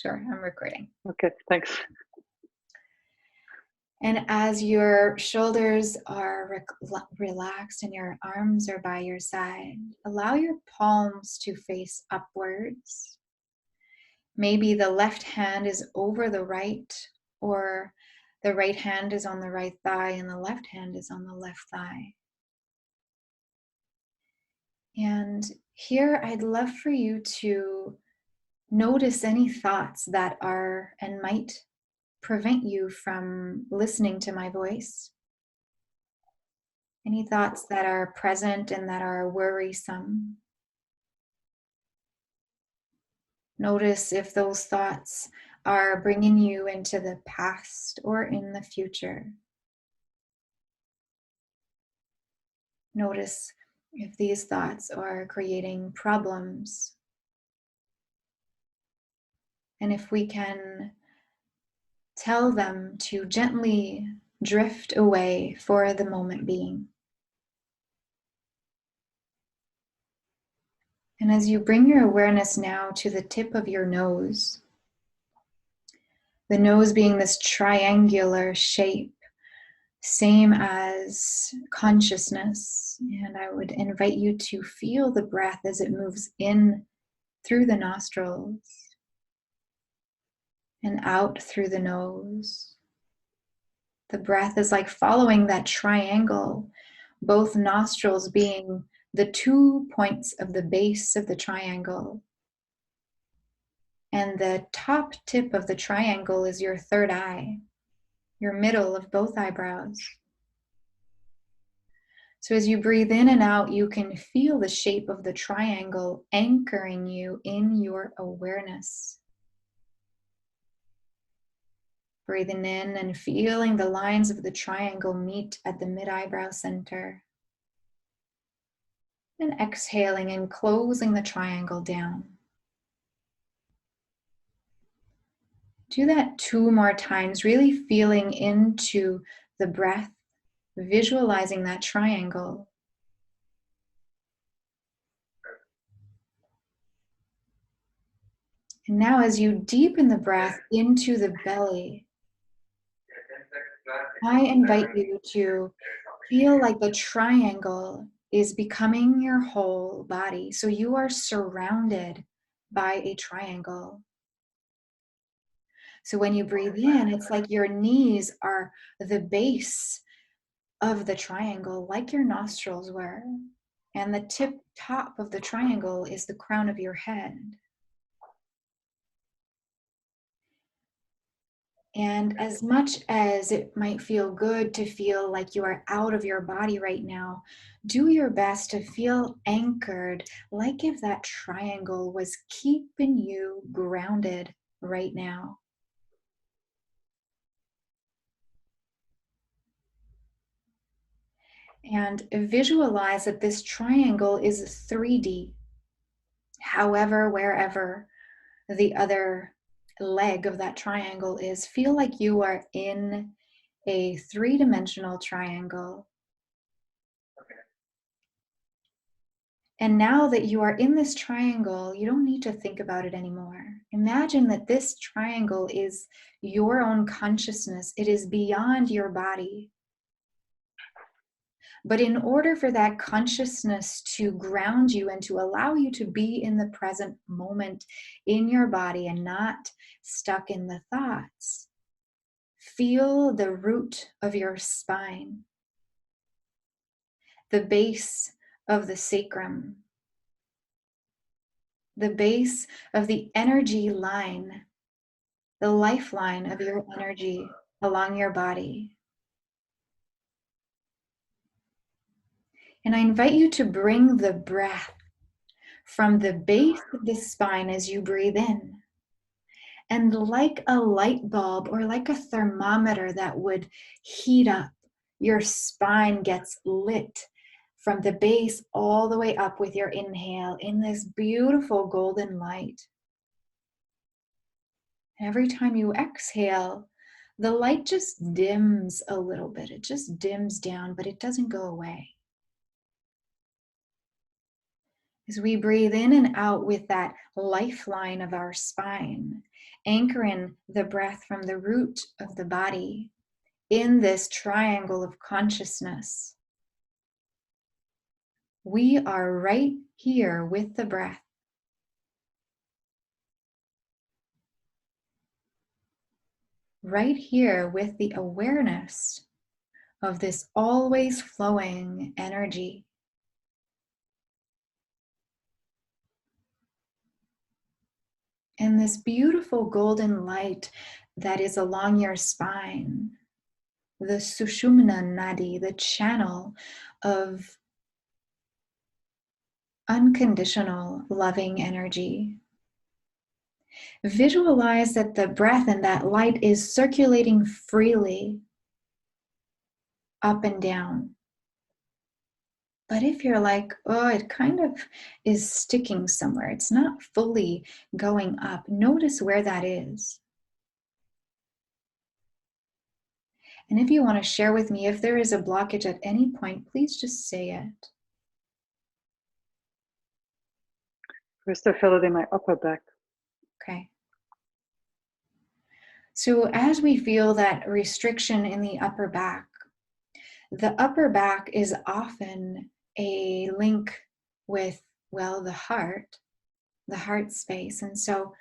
Sure, I'm recording. Okay, thanks. And as your shoulders are relaxed and your arms are by your side, allow your palms to face upwards. Maybe the left hand is over the right, or the right hand is on the right thigh and the left hand is on the left thigh. And here I'd love for you to notice any thoughts that are and might prevent you from listening to my voice. Any thoughts that are present and that are worrisome. Notice if those thoughts are bringing you into the past or in the future. Notice if these thoughts are creating problems. And if we can tell them to gently drift away for the moment being. And as you bring your awareness now to the tip of your nose, the nose being this triangular shape, same as consciousness. And I would invite you to feel the breath as it moves in through the nostrils and out through the nose. The breath is like following that triangle, both nostrils being the 2 points of the base of the triangle. And the top tip of the triangle is your third eye, your middle of both eyebrows. So as you breathe in and out, you can feel the shape of the triangle anchoring you in your awareness. Breathing in and feeling the lines of the triangle meet at the mid-eyebrow center. And exhaling and closing the triangle down. Do that 2 more times, really feeling into the breath, visualizing that triangle. And now as you deepen the breath into the belly, I invite you to feel like the triangle is becoming your whole body. So you are surrounded by a triangle. So when you breathe in, it's like your knees are the base of the triangle, like your nostrils were. And the top of the triangle is the crown of your head. And as much as it might feel good to feel like you are out of your body right now, do your best to feel anchored, like if that triangle was keeping you grounded right now. And visualize that this triangle is 3D. However, wherever the other leg of that triangle is, feel like you are in a 3-dimensional triangle. And now that you are in this triangle, you don't need to think about it anymore. Imagine that this triangle is your own consciousness. It is beyond your body. But in order for that consciousness to ground you and to allow you to be in the present moment in your body and not stuck in the thoughts, feel the root of your spine, the base of the sacrum, the base of the energy line, the lifeline of your energy along your body. And I invite you to bring the breath from the base of the spine as you breathe in. And like a light bulb or like a thermometer that would heat up, your spine gets lit from the base all the way up with your inhale in this beautiful golden light. Every time you exhale, the light just dims a little bit. It just dims down, but it doesn't go away. As we breathe in and out with that lifeline of our spine, anchoring the breath from the root of the body in this triangle of consciousness. We are right here with the breath. Right here with the awareness of this always flowing energy. And this beautiful golden light that is along your spine, the Sushumna Nadi, the channel of unconditional loving energy. Visualize that the breath and that light is circulating freely up and down. But if you're like, oh, it kind of is sticking somewhere, it's not fully going up, notice where that is. And if you want to share with me if there is a blockage at any point, please just say it. First, I feel it in my upper back. Okay. So as we feel that restriction in the upper back is often a link with, well, the heart space. And so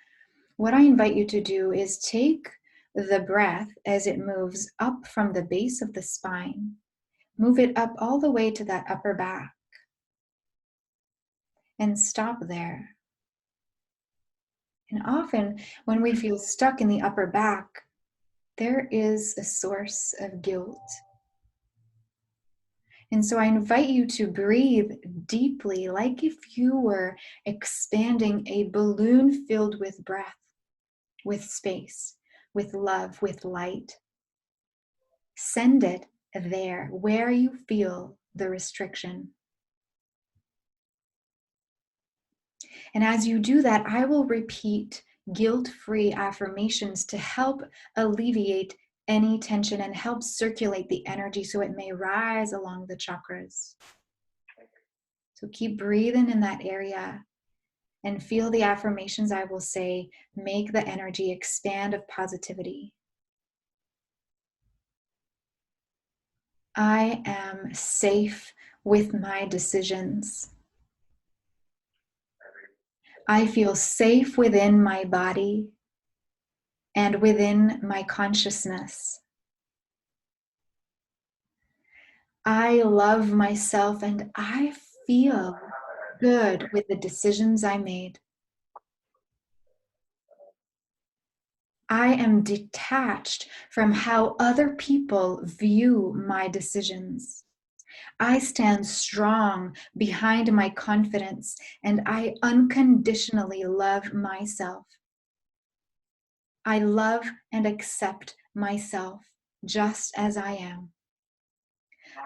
what I invite you to do is take the breath as it moves up from the base of the spine, move it up all the way to that upper back, and stop there. And often when we feel stuck in the upper back, there is a source of guilt. And so I invite you to breathe deeply, like if you were expanding a balloon filled with breath, with space, with love, with light. Send it there where you feel the restriction. And as you do that, I will repeat guilt-free affirmations to help alleviate any tension and help circulate the energy so it may rise along the chakras. So keep breathing in that area and feel the affirmations I will say make the energy expand of positivity. I am safe with my decisions. I feel safe within my body and within my consciousness. I love myself and I feel good with the decisions I made. I am detached from how other people view my decisions. I stand strong behind my confidence and I unconditionally love myself. I love and accept myself just as I am.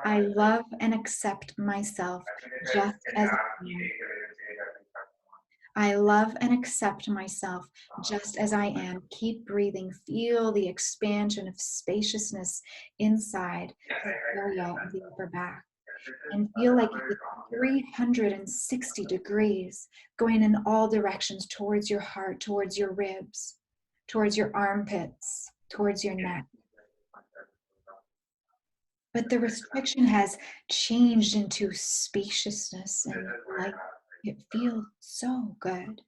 I love and accept myself just as I am. I love and accept myself just as I am. Keep breathing. Feel the expansion of spaciousness inside the area of the upper back. And feel like it's 360 degrees going in all directions towards your heart, towards your ribs, towards your armpits, towards your neck. But the restriction has changed into spaciousness and light. It feels so good.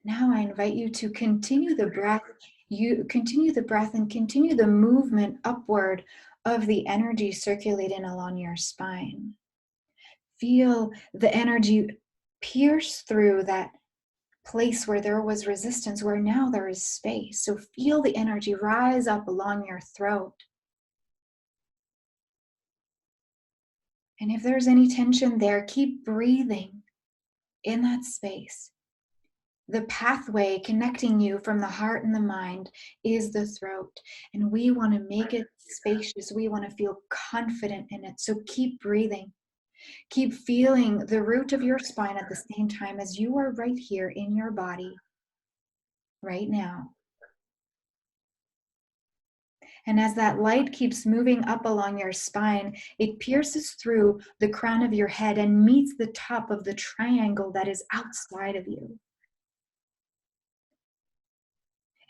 Now I invite you to continue the breath. You continue the breath and continue the movement upward of the energy circulating along your spine. Feel the energy pierce through that place where there was resistance, where now there is space. So feel the energy rise up along your throat. And if there's any tension there, keep breathing in that space. The pathway connecting you from the heart and the mind is the throat. And we want to make it spacious. We want to feel confident in it. So keep breathing. Keep feeling the root of your spine at the same time as you are right here in your body right now. And as that light keeps moving up along your spine, it pierces through the crown of your head and meets the top of the triangle that is outside of you.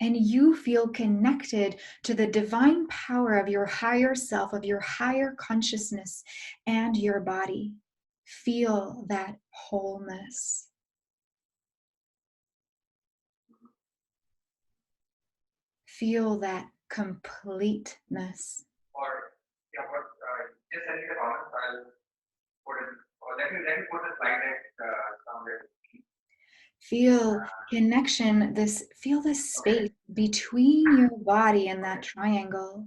And you feel connected to the divine power of your higher self, of your higher consciousness and your body. Feel that wholeness. Feel that completeness. Or yeah, but just send me the comments. I'll put it. Or let me put the slide deck somewhere. Feel connection, feel this space between your body and that triangle.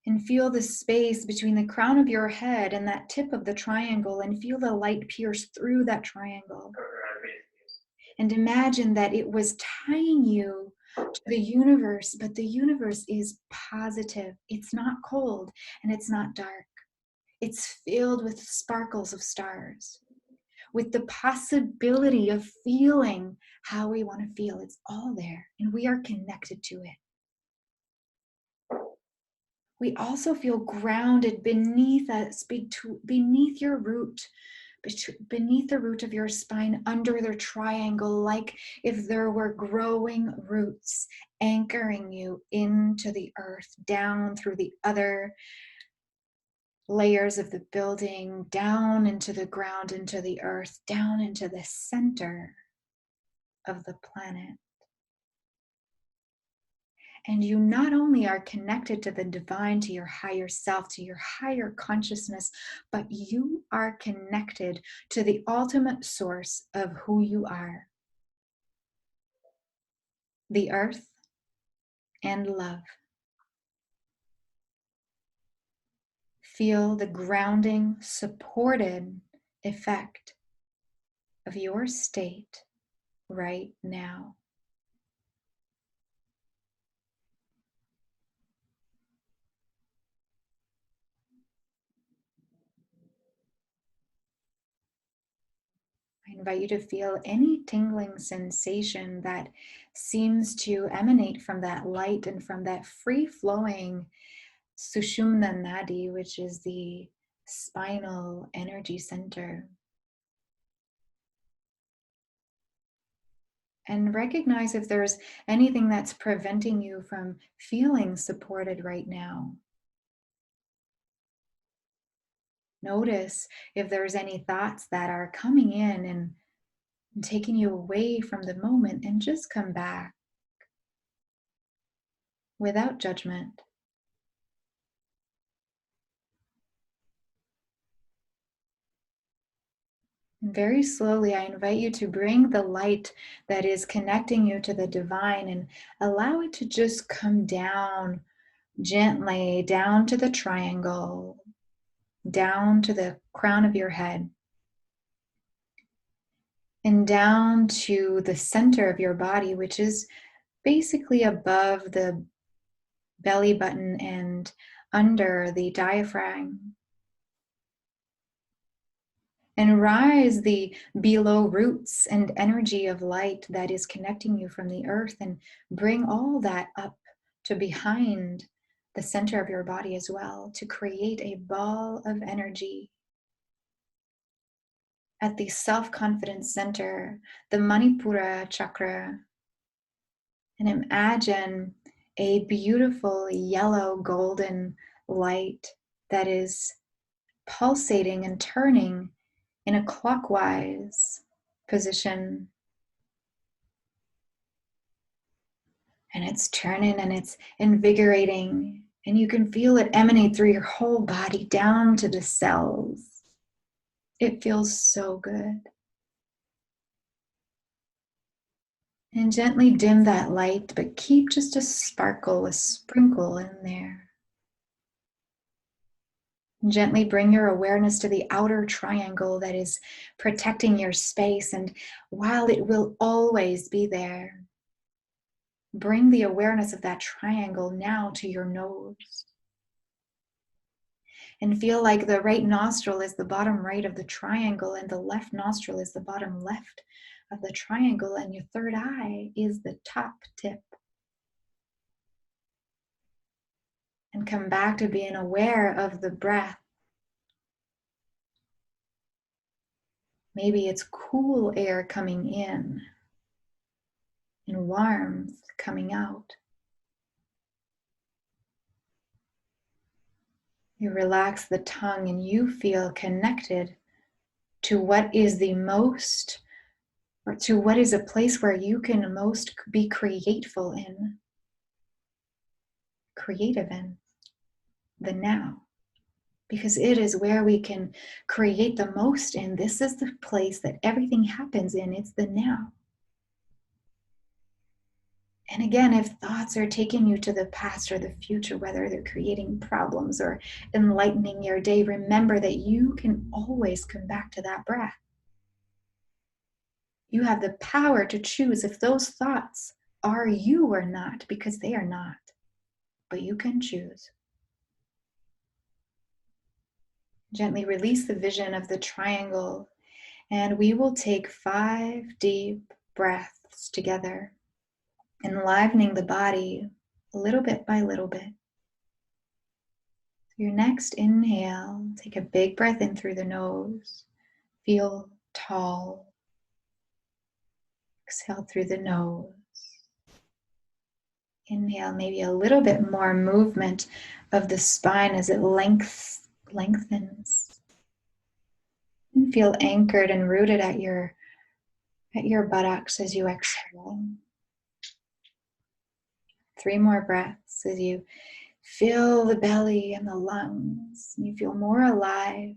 And feel the space between the crown of your head and that tip of the triangle, and feel the light pierce through that triangle. And imagine that it was tying you to the universe, but the universe is positive. It's not cold and it's not dark. It's filled with sparkles of stars, with the possibility of feeling how we want to feel. It's all there, and we are connected to it. We also feel grounded beneath us, beneath your root, beneath the root of your spine, under the triangle, like if there were growing roots anchoring you into the earth, down through the other layers of the building, down into the ground, into the earth, down into the center of the planet. And you not only are connected to the divine, to your higher self, to your higher consciousness, but you are connected to the ultimate source of who you are, the earth and love. Feel the grounding, supported effect of your state right now. I invite you to feel any tingling sensation that seems to emanate from that light and from that free-flowing Sushumna Nadi, which is the spinal energy center. And recognize if there's anything that's preventing you from feeling supported right now. Notice if there's any thoughts that are coming in and taking you away from the moment, and just come back without judgment. And very slowly, I invite you to bring the light that is connecting you to the divine and allow it to just come down gently, down to the triangle, down to the crown of your head, and down to the center of your body, which is basically above the belly button and under the diaphragm. And rise the below roots and energy of light that is connecting you from the earth, and bring all that up to behind the center of your body as well, to create a ball of energy at the self-confidence center, the Manipura chakra. And imagine a beautiful yellow golden light that is pulsating and turning in a clockwise position. And it's turning and it's invigorating. And you can feel it emanate through your whole body down to the cells. It feels so good. And gently dim that light, but keep just a sparkle, a sprinkle in there. And gently bring your awareness to the outer triangle that is protecting your space. And while it will always be there, bring the awareness of that triangle now to your nose. And feel like the right nostril is the bottom right of the triangle, and the left nostril is the bottom left of the triangle, and your third eye is the top tip. and come back to being aware of the breath. Maybe it's cool air coming in and warmth coming out. You relax the tongue and you feel connected to what is the most, or to what is a place where you can most be creative in the now. Because it is where we can create the most in. This is the place that everything happens in. It's the now. And again, if thoughts are taking you to the past or the future, whether they're creating problems or enlightening your day, remember that you can always come back to that breath. You have the power to choose if those thoughts are you or not, because they are not. But you can choose. Gently release the vision of the triangle, and we will take 5 deep breaths together, enlivening the body little bit by little bit. Your next inhale, take a big breath in through the nose. Feel tall. Exhale through the nose. Inhale, maybe a little bit more movement of the spine as it lengthens. And feel anchored and rooted at your buttocks as you exhale. 3 more breaths as you fill the belly and the lungs. You feel more alive.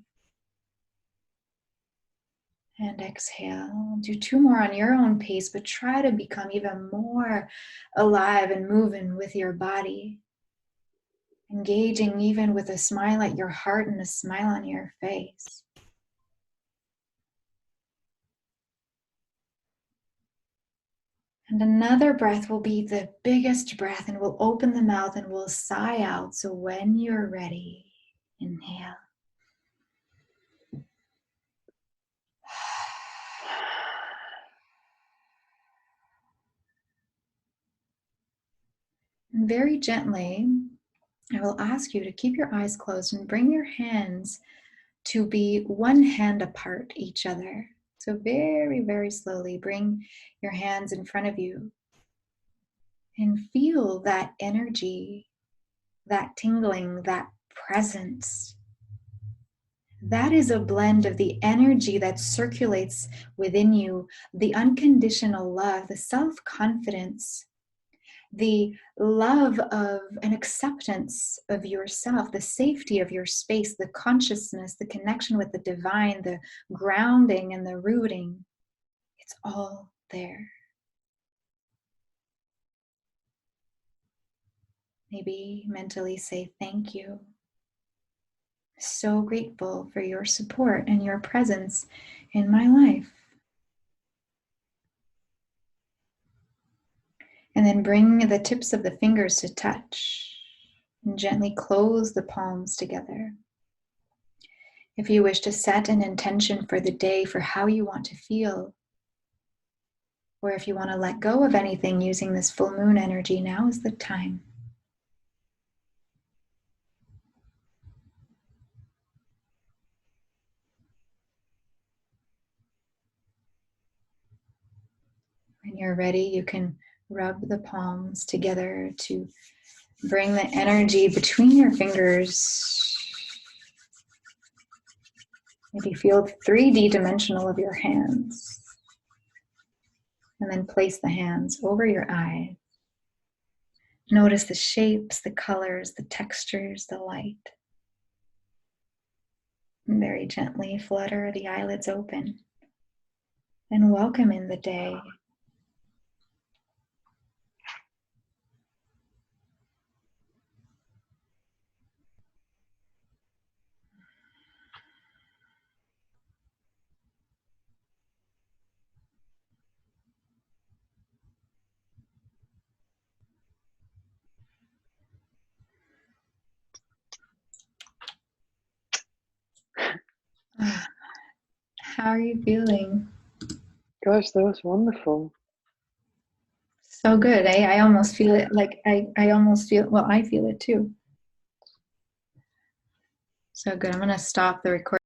And exhale. Do 2 more on your own pace, but try to become even more alive and moving with your body. Engaging even with a smile at your heart and a smile on your face. And another breath will be the biggest breath, and we'll open the mouth and we'll sigh out. So when you're ready, inhale. And very gently, I will ask you to keep your eyes closed and bring your hands to be 1 hand apart each other. So very, very slowly bring your hands in front of you and feel that energy, that tingling, that presence. That is a blend of the energy that circulates within you, the unconditional love, the self-confidence, the love of an acceptance of yourself, the safety of your space, the consciousness, the connection with the divine, the grounding and the rooting. It's all there. Maybe mentally say thank you. So grateful for your support and your presence in my life. And then bring the tips of the fingers to touch and gently close the palms together. If you wish to set an intention for the day for how you want to feel, or if you want to let go of anything using this full moon energy, now is the time. When you're ready, you can rub the palms together to bring the energy between your fingers. Maybe feel 3D dimensional of your hands. And then place the hands over your eyes. Notice the shapes, the colors, the textures, the light. And very gently flutter the eyelids open. And welcome in the day. How are you feeling? Gosh, that was wonderful. So good. I almost feel it like I almost feel, well, I feel it too. So good. I'm going to stop the recording.